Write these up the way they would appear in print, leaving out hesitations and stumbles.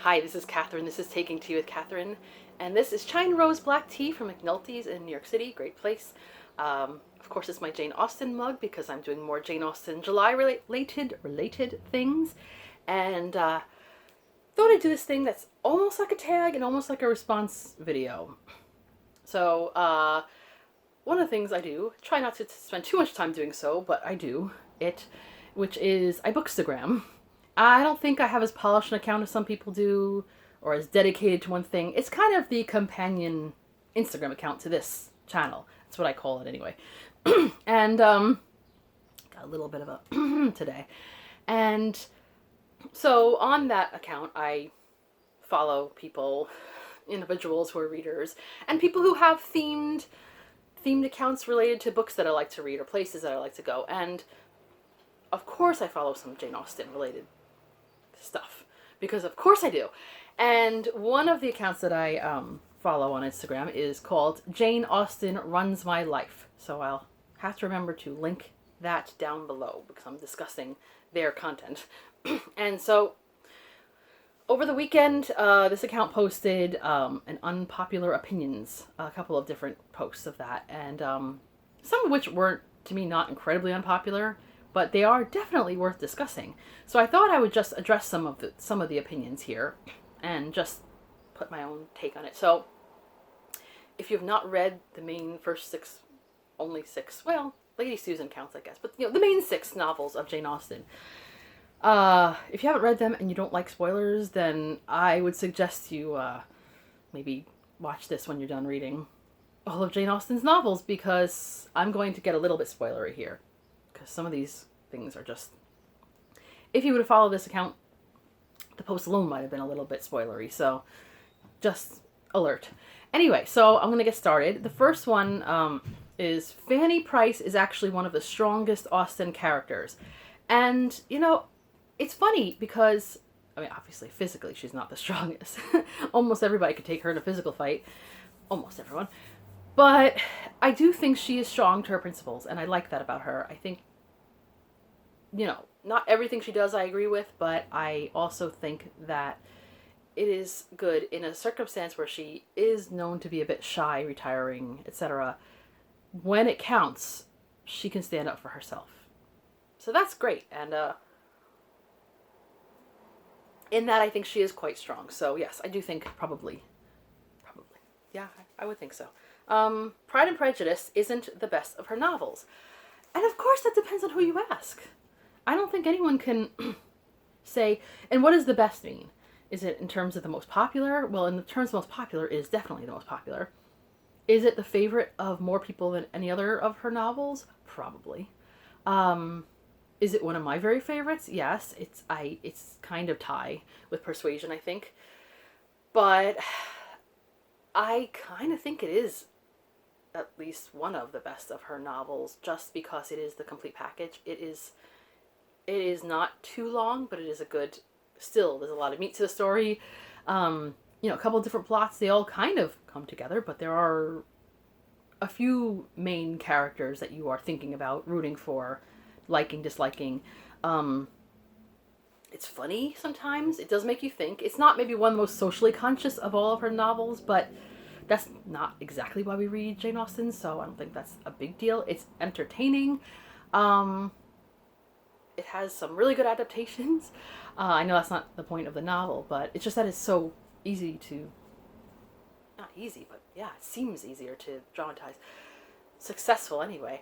Hi, this is Catherine. This is Taking Tea with Catherine. And this is China Rose Black Tea from McNulty's in New York City. Great place. Of course, it's my Jane Austen mug because I'm doing more Jane Austen July related things. And thought I'd do this thing that's almost like a tag and almost like a response video. So, one of the things I do, try not to spend too much time doing so, but I do it, which is I bookstagram. I don't think I have as polished an account as some people do, or as dedicated to one thing. It's kind of the companion Instagram account to this channel. That's what I call it anyway. And got a little bit of a today. And so on that account, I follow people, individuals who are readers, and people who have themed accounts related to books that I like to read or places that I like to go. And of course I follow some Jane Austen related stuff, because of course I do. And one of the accounts that I follow on Instagram is called Jane Austen Runs My Life. So I'll have to remember to link that down below because I'm discussing their content. And so over the weekend, this account posted an unpopular opinions, a couple of different posts of that, and some of which weren't, to me, not incredibly unpopular, but they are definitely worth discussing. So I thought I would just address some of the opinions here and just put my own take on it. So if you've not read the main only six, well, Lady Susan counts, I guess, but the main 6 novels of Jane Austen, if you haven't read them and you don't like spoilers, then I would suggest you maybe watch this when you're done reading all of Jane Austen's novels, because I'm going to get a little bit spoilery here. Because some of these things are just... If you would have followed this account, the post alone might have been a little bit spoilery, so just alert. Anyway, so I'm going to get started. The first one is Fanny Price is actually one of the strongest Austen characters. And, it's funny because, obviously physically she's not the strongest. Almost everybody could take her in a physical fight. Almost everyone. But I do think she is strong to her principles, and I like that about her. I think, not everything she does I agree with, but I also think that it is good in a circumstance where she is known to be a bit shy, retiring, etc. When it counts, she can stand up for herself. So that's great, and in that I think she is quite strong. So yes, I do think probably. Yeah, I would think so. Pride and Prejudice isn't the best of her novels. And of course that depends on who you ask. I don't think anyone can say, and what does the best mean? Is it in terms of the most popular? Well, in the terms of most popular, it is definitely the most popular. Is it the favorite of more people than any other of her novels? Probably. Is it one of my very favorites? Yes, it's kind of tie with Persuasion, I think. But I kind of think it is at least one of the best of her novels, just because it is the complete package. It is not too long, but it is still, there's a lot of meat to the story. A couple of different plots, they all kind of come together, but there are a few main characters that you are thinking about, rooting for, liking, disliking. It's funny sometimes. It does make you think. It's not maybe one of the most socially conscious of all of her novels, but that's not exactly why we read Jane Austen, so I don't think that's a big deal. It's entertaining. It has some really good adaptations. I know that's not the point of the novel, but it's just that it's so easy to... Not easy, but yeah, it seems easier to dramatize. Successful anyway.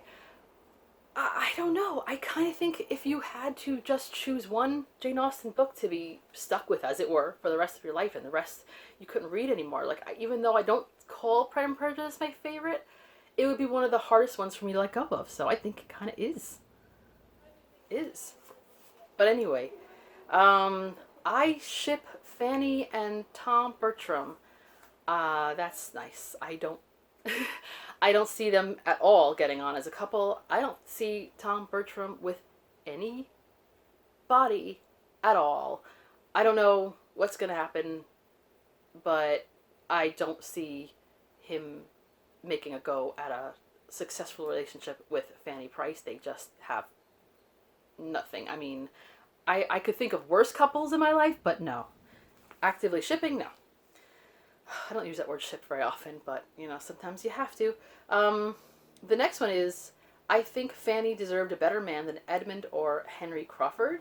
I don't know. I kind of think if you had to just choose one Jane Austen book to be stuck with, as it were, for the rest of your life, and the rest you couldn't read anymore, even though I don't call Pride and Prejudice my favorite, it would be one of the hardest ones for me to let go of. So I think it kind of is. But anyway, I ship Fanny and Tom Bertram. That's nice. I don't see them at all getting on as a couple. I don't see Tom Bertram with anybody at all. I don't know what's going to happen, but I don't see him making a go at a successful relationship with Fanny Price. They just have nothing. I could think of worse couples in my life, but no. actively shipping, no. I don't use that word ship very often, but, sometimes you have to. The next one is, I think Fanny deserved a better man than Edmund or Henry Crawford.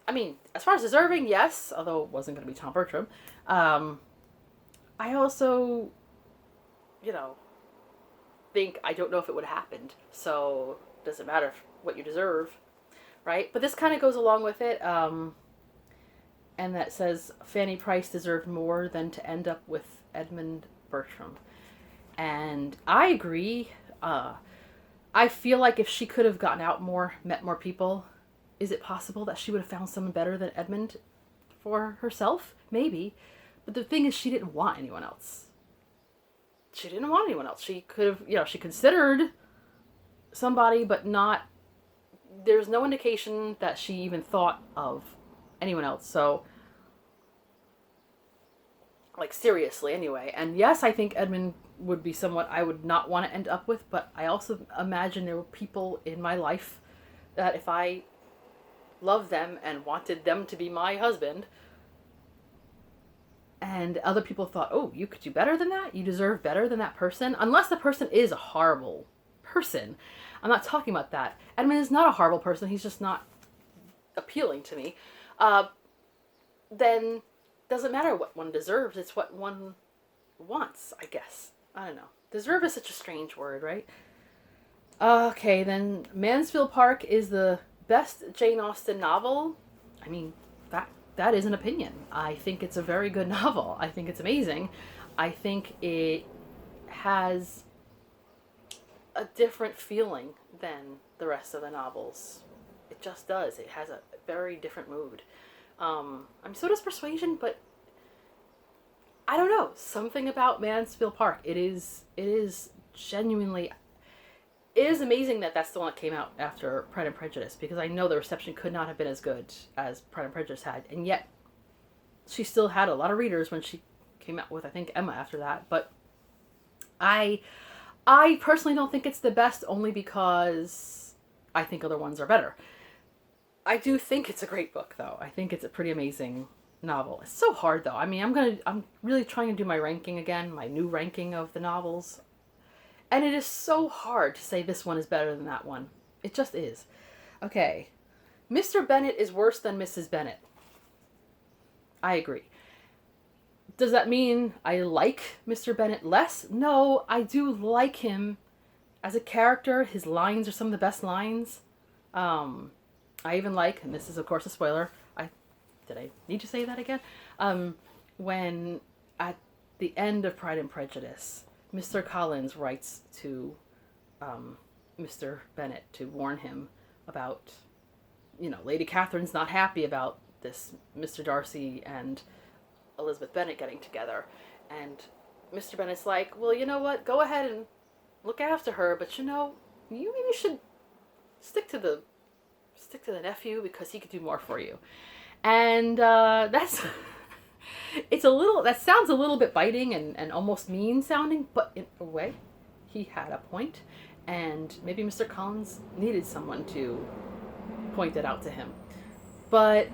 I mean, as far as deserving, yes, although it wasn't going to be Tom Bertram. I also, think, I don't know if it would have happened, so it doesn't matter what you deserve, right? But this kind of goes along with it, and that says Fanny Price deserved more than to end up with Edmund Bertram. And I agree. I feel like if she could have gotten out more, met more people, is it possible that she would have found someone better than Edmund for herself? Maybe. But the thing is, she didn't want anyone else. She didn't want anyone else. She could have, she considered somebody, but not, there's no indication that she even thought of anyone else. So, like, seriously, anyway. And yes, I think Edmund would be someone I would not want to end up with, but I also imagine there were people in my life that if I loved them and wanted them to be my husband, and other people thought, oh, you could do better than that? You deserve better than that person? Unless the person is a horrible person. I'm not talking about that. Edmund is not a horrible person. He's just not appealing to me. Then doesn't matter what one deserves. It's what one wants, I guess. I don't know. Deserve is such a strange word, right? Okay, then Mansfield Park is the best Jane Austen novel. I mean, that is an opinion. I think it's a very good novel. I think it's amazing. I think it has a different feeling than the rest of the novels. It just does. It has a very different mood. So does Persuasion, but I don't know. Something about Mansfield Park. It is genuinely. It is amazing that that's the one that came out after Pride and Prejudice, because I know the reception could not have been as good as Pride and Prejudice had, and yet she still had a lot of readers when she came out with, I think, Emma after that. But I personally don't think it's the best, only because I think other ones are better. I do think it's a great book, though. I think it's a pretty amazing novel. It's so hard, though. I mean, I'm really trying to do my ranking again, my new ranking of the novels. And it is so hard to say this one is better than that one. It just is. Okay. Mr. Bennet is worse than Mrs. Bennet. I agree. Does that mean I like Mr. Bennet less? No, I do like him as a character. His lines are some of the best lines. I even like, and this is of course a spoiler, did I need to say that again? When at the end of Pride and Prejudice, Mr. Collins writes to Mr. Bennet to warn him about, Lady Catherine's not happy about this Mr. Darcy and Elizabeth Bennet getting together. And Mr. Bennet's like, well, you know what? Go ahead and look after her, but you maybe should stick to the nephew because he could do more for you. And that's... that sounds a little bit biting and almost mean sounding, but in a way, he had a point, and maybe Mr. Collins needed someone to point it out to him. But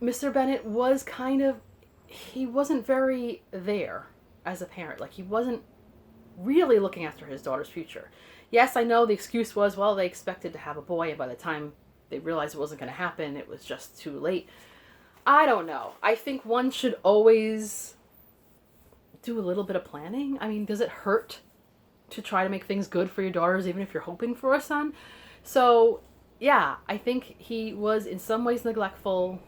Mr. Bennet was he wasn't very there as a parent. Like, he wasn't really looking after his daughter's future. Yes, I know the excuse was, well, they expected to have a boy, and by the time they realized it wasn't going to happen, it was just too late. I don't know. I think one should always do a little bit of planning. I mean, does it hurt to try to make things good for your daughters, even if you're hoping for a son? So, yeah, I think he was in some ways neglectful.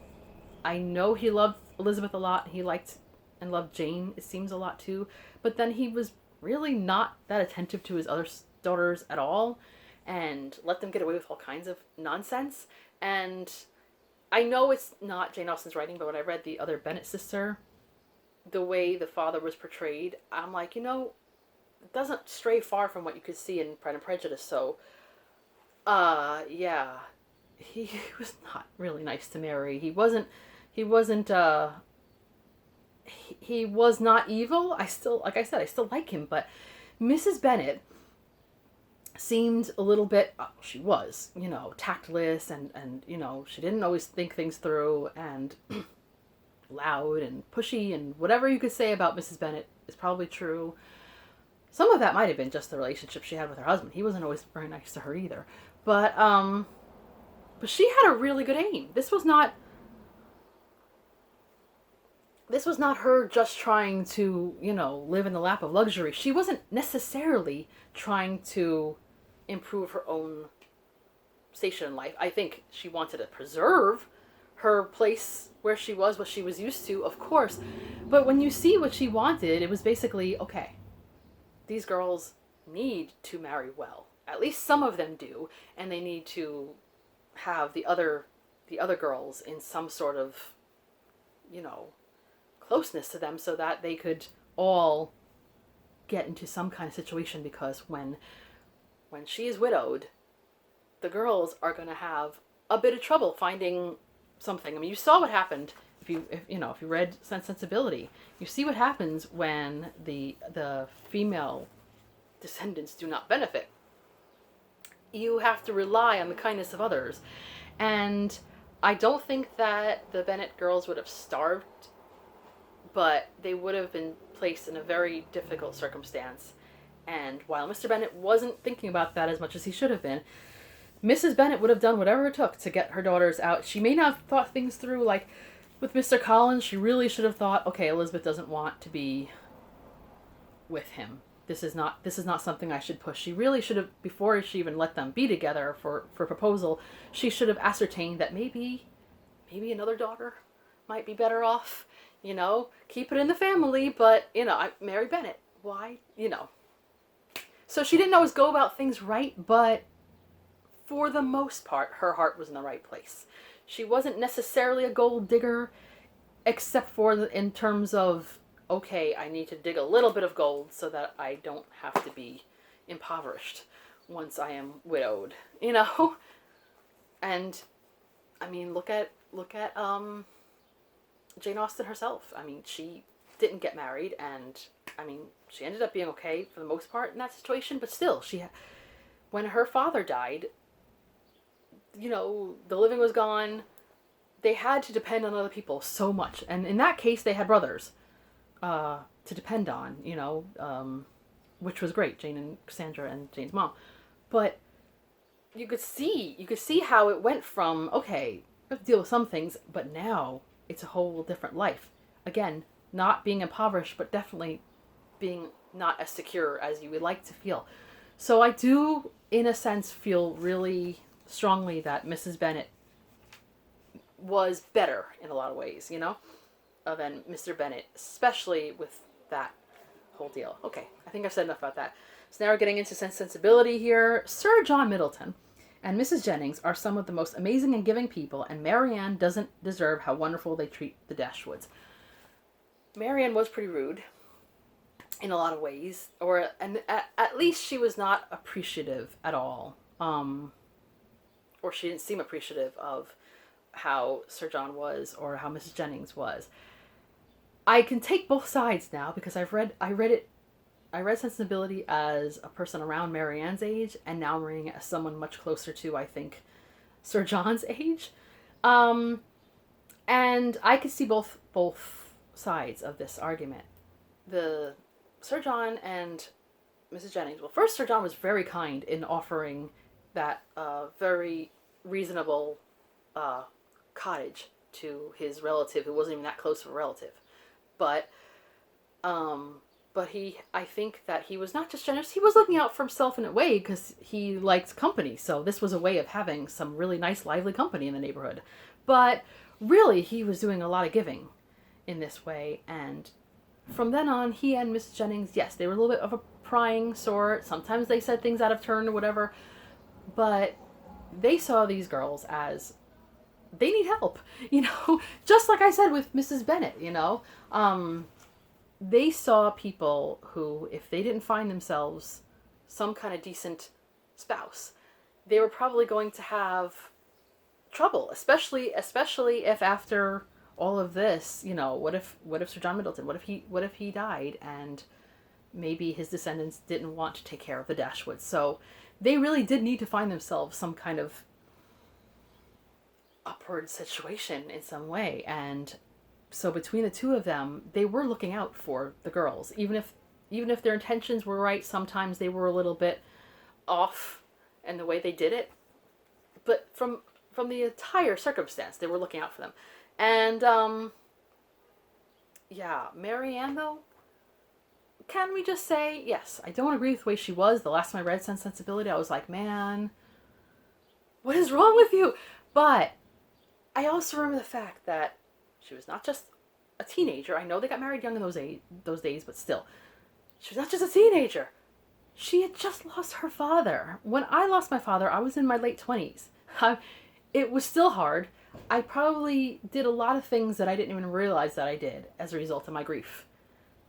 I know he loved Elizabeth a lot. He liked and loved Jane, it seems, a lot too. But then he was really not that attentive to his other daughters at all, and let them get away with all kinds of nonsense. And I know it's not Jane Austen's writing, but when I read the other Bennet sister, the way the father was portrayed, I'm like, it doesn't stray far from what you could see in Pride and Prejudice. So, yeah, he was not really nice to Mary. He was not evil. Like I said, I still like him, but Mrs. Bennet seemed a little bit, she was, tactless and she didn't always think things through, and loud and pushy, and whatever you could say about Mrs. Bennet is probably true. Some of that might have been just the relationship she had with her husband. He wasn't always very nice to her either. But she had a really good aim. This was not her just trying to, live in the lap of luxury. She wasn't necessarily trying to improve her own station in life. I think she wanted to preserve her place where she was, what she was used to, of course. But when you see what she wanted, it was basically, okay, these girls need to marry well. At least some of them do, and they need to have the other girls in some sort of, closeness to them so that they could all get into some kind of situation, because when she is widowed, the girls are going to have a bit of trouble finding something. I mean, you saw what happened if you read Sensibility. You see what happens when the female descendants do not benefit. You have to rely on the kindness of others. And I don't think that the Bennet girls would have starved, but they would have been placed in a very difficult circumstance. And while Mr. Bennet wasn't thinking about that as much as he should have been, Mrs. Bennet would have done whatever it took to get her daughters out. She may not have thought things through, like with Mr. Collins. She really should have thought, okay, Elizabeth doesn't want to be with him. This is not something I should push. She really should have, before she even let them be together for proposal, she should have ascertained that maybe another daughter might be better off. Keep it in the family, but, marry Bennet. Why? So she didn't always go about things right, but for the most part, her heart was in the right place. She wasn't necessarily a gold digger, except for in terms of, okay, I need to dig a little bit of gold so that I don't have to be impoverished once I am widowed, And, I mean, look at Jane Austen herself. I mean, she didn't get married, and, I mean, she ended up being okay for the most part in that situation, but still, when her father died, the living was gone. They had to depend on other people so much, and in that case, they had brothers to depend on, which was great, Jane and Cassandra and Jane's mom. But you could see how it went from, okay, we have to deal with some things, but now it's a whole different life. Again, not being impoverished, but definitely being not as secure as you would like to feel. So I do, in a sense, feel really strongly that Mrs. Bennet was better in a lot of ways, than Mr. Bennet, especially with that whole deal. Okay, I think I've said enough about that. So now we're getting into Sensibility here. Sir John Middleton and Mrs. Jennings are some of the most amazing and giving people, and Marianne doesn't deserve how wonderful they treat the Dashwoods. Marianne was pretty rude in a lot of ways, and at least she was not appreciative at all, or she didn't seem appreciative of how Sir John was or how Mrs. Jennings was. I can take both sides now because I read Sensibility as a person around Marianne's age, and now I'm reading it as someone much closer to, I think, Sir John's age. And I could see both sides of this argument. The Sir John and Mrs. Jennings. Well, first, Sir John was very kind in offering that very reasonable cottage to his relative, who wasn't even that close of a relative. But I think that he was not just generous, he was looking out for himself in a way, because he liked company. So this was a way of having some really nice, lively company in the neighborhood. But really, he was doing a lot of giving in this way. And from then on, he and Mrs. Jennings, yes, they were a little bit of a prying sort. Sometimes they said things out of turn or whatever. But they saw these girls as, they need help, just like I said with Mrs. Bennet, they saw people who, if they didn't find themselves some kind of decent spouse, they were probably going to have trouble, especially if after all of this, what if Sir John Middleton, what if he died and maybe his descendants didn't want to take care of the Dashwoods. So they really did need to find themselves some kind of upward situation in some way. And So between the two of them, they were looking out for the girls, even if their intentions were right. Sometimes they were a little bit off in the way they did it, but from the entire circumstance, they were looking out for them. And yeah, Marianne though, can we just say, yes, I don't agree with the way she was. The last time I read Sensibility, I was like, man, what is wrong with you? But I also remember the fact that she was not just a teenager. I know they got married young in those days, but still, she was not just a teenager. She had just lost her father. When I lost my father, I was in my late 20s. It was still hard. I probably did a lot of things that I didn't even realize that I did as a result of my grief.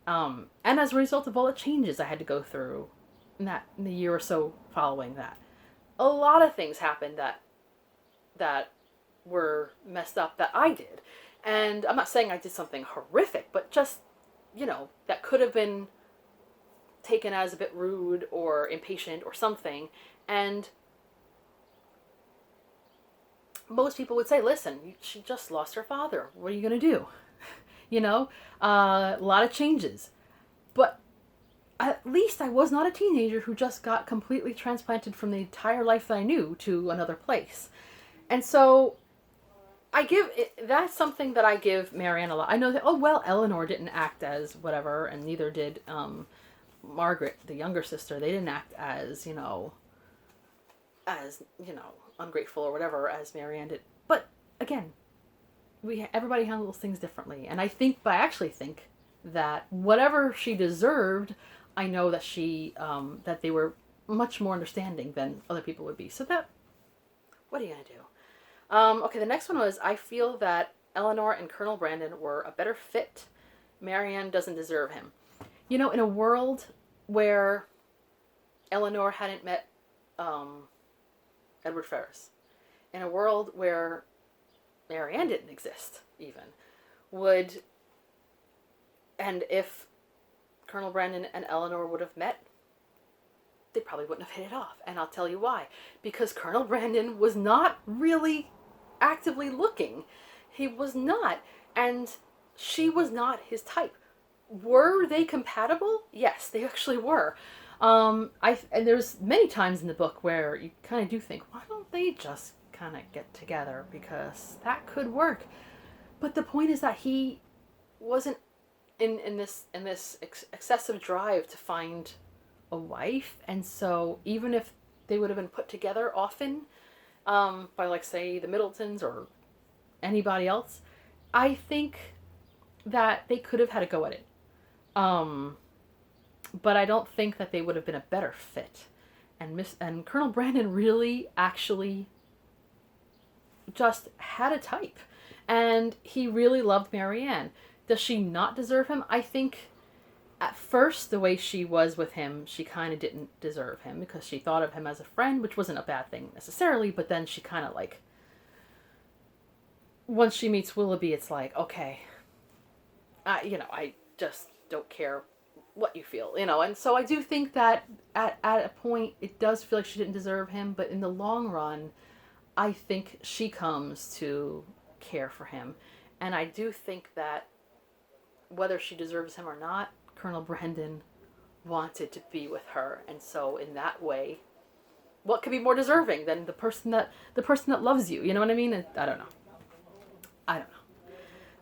And as a result of all the changes I had to go through in the year or so following that. A lot of things happened that were messed up that I did. And I'm not saying I did something horrific, but just, that could have been taken as a bit rude or impatient or something. And most people would say, listen, she just lost her father. What are you going to do? A lot of changes. But at least I was not a teenager who just got completely transplanted from the entire life that I knew to another place. And so that's something that I give Marianne a lot. I know that, Eleanor didn't act as whatever, and neither did Margaret, the younger sister. They didn't act as, ungrateful or whatever as Marianne did. But again, everybody handles things differently. And I actually think that whatever she deserved, I know that that they were much more understanding than other people would be. So what are you going to do? Okay, the next one was, I feel that Eleanor and Colonel Brandon were a better fit. Marianne doesn't deserve him. In a world where Eleanor hadn't met Edward Ferrars, in a world where Marianne didn't exist even, and if Colonel Brandon and Eleanor would have met, they probably wouldn't have hit it off. And I'll tell you why. Because Colonel Brandon was not really actively looking. He was not. And she was not his type. Were they compatible? Yes, they actually were. And there's many times in the book where you kind of do think, why don't they just kind of get together? Because that could work. But the point is that he wasn't in this excessive drive to find a wife, and so even if they would have been put together often by, like, say, the Middletons or anybody else, I think that they could have had a go at it. But I don't think that they would have been a better fit. And Colonel Brandon really actually just had a type, and he really loved Marianne. Does she not deserve him? I think at first, the way she was with him, she kind of didn't deserve him because she thought of him as a friend, which wasn't a bad thing necessarily, but then she kind of once she meets Willoughby, it's like, okay, I just don't care what you feel, and so I do think that at a point, it does feel like she didn't deserve him, but in the long run, I think she comes to care for him, and I do think that whether she deserves him or not, Colonel Brandon wanted to be with her, and so in that way, what could be more deserving than the person that loves you? You know what I mean? I don't know.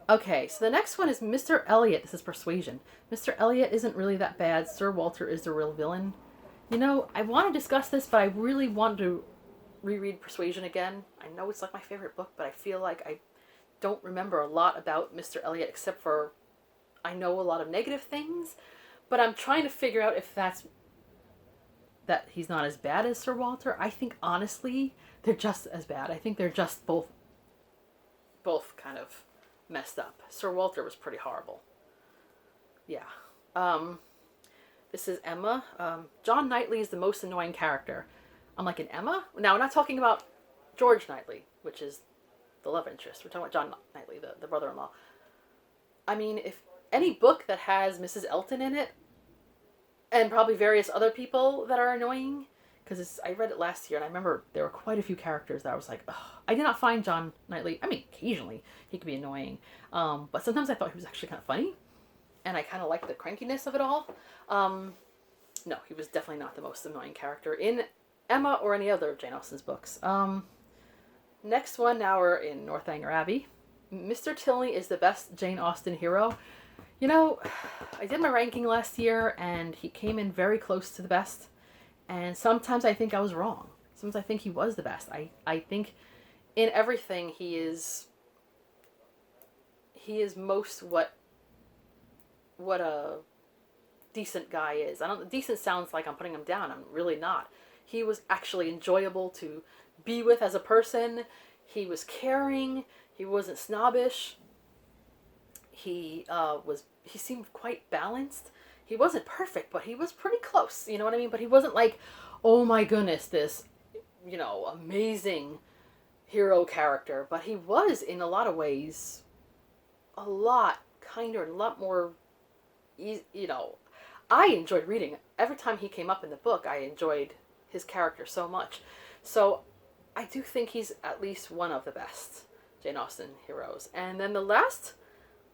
Okay, so the next one is Mr. Elliot. This is Persuasion. Mr. Elliot isn't really that bad. Sir Walter is the real villain. I want to discuss this, but I really want to reread Persuasion again. I know it's like my favorite book, but I feel like I don't remember a lot about Mr. Elliot except for I know a lot of negative things, but I'm trying to figure out if that he's not as bad as Sir Walter. I think, honestly, they're just as bad. I think they're just both kind of messed up. Sir Walter was pretty horrible. Yeah. This is Emma. John Knightley is the most annoying character. I'm like, an Emma? Now, we're not talking about George Knightley, which is the love interest. We're talking about John Knightley, the brother-in-law. I mean, if any book that has Mrs. Elton in it, and probably various other people that are annoying, because I read it last year, and I remember there were quite a few characters that I was like, ugh. I did not find John Knightley, I mean, occasionally he could be annoying, but sometimes I thought he was actually kind of funny, and I kind of liked the crankiness of it all. No, he was definitely not the most annoying character in Emma or any other of Jane Austen's books. Next one, now we're in Northanger Abbey. Mr. Tilney is the best Jane Austen hero. You know, I did my ranking last year, and he came in very close to the best. And sometimes I think I was wrong. Sometimes I think he was the best. I think in everything he is most what a decent guy is. Decent sounds like I'm putting him down. I'm really not. He was actually enjoyable to be with as a person. He was caring. He wasn't snobbish. He seemed quite balanced. He wasn't perfect, but he was pretty close, you know what I mean? But he wasn't like, oh my goodness, this, amazing hero character. But he was, in a lot of ways, a lot kinder and a lot more, I enjoyed reading it. Every time he came up in the book, I enjoyed his character so much. So I do think he's at least one of the best Jane Austen heroes. And then the last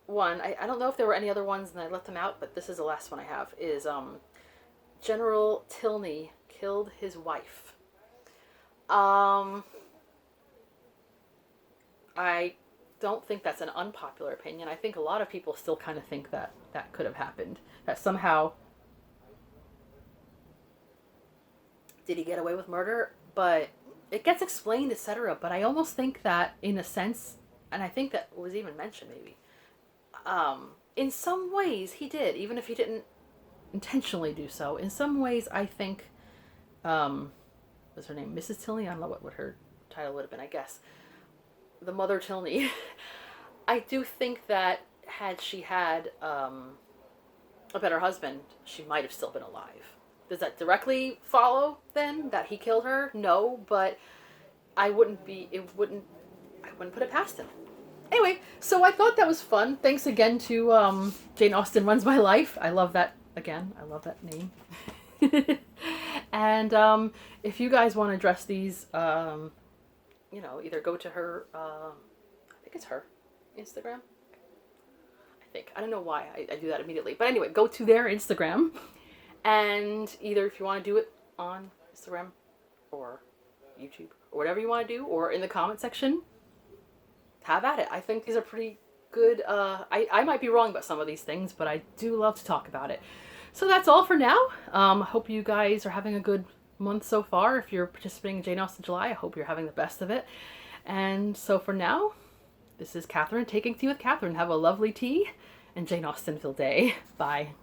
one, I don't know if there were any other ones and I left them out, but this is the last one I have, is General Tilney killed his wife. I don't think that's an unpopular opinion. I think a lot of people still kind of think that that could have happened. That somehow, did he get away with murder? But it gets explained, etc. But I almost think that, in a sense, and I think that was even mentioned maybe, in some ways he did, even if he didn't intentionally do so. In some ways, I think, what's her name? Mrs. Tilney? I don't know what her title would have been, I guess. The Mother Tilney. I do think that had she had a better husband, she might have still been alive. Does that directly follow, then, that he killed her? No, but I wouldn't put it past him. Anyway, so I thought that was fun. Thanks again to Jane Austen Runs My Life. I love that, again, I love that name. And if you guys want to address these, either go to her, I think it's her, Instagram. I don't know why I do that immediately. But anyway, go to their Instagram. And either if you want to do it on Instagram or YouTube or whatever you want to do, or in the comment section, have at it. I think these are pretty good. I might be wrong about some of these things, but I do love to talk about it. So that's all for now. Hope you guys are having a good month so far. If you're participating in Jane Austen July, I hope you're having the best of it. And so for now, this is Catherine taking tea with Catherine. Have a lovely tea and Jane Austenville day. Bye.